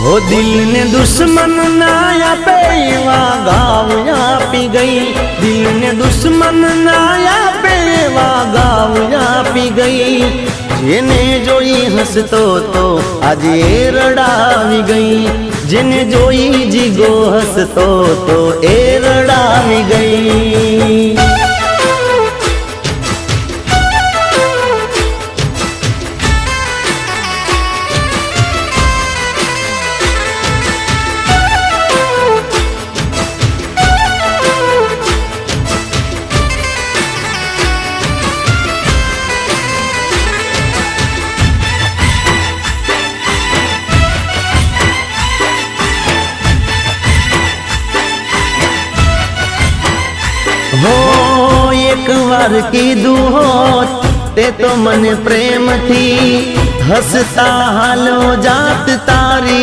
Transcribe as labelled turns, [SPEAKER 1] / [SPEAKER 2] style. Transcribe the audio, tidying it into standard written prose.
[SPEAKER 1] हो दिल ने दुश्मन ना आपे एवा गाव आपी गई, दिल ने दुश्मन ना आपे एवा गाव आपी गई। जेने जोई हसतो तो आज ए रड़ावी गई, जेने जोई जीगो हसतो तो ए रड़ावी गई। हो एक बार कीधु होत ते तो मन प्रेम थी, हसता हालो जात तारी।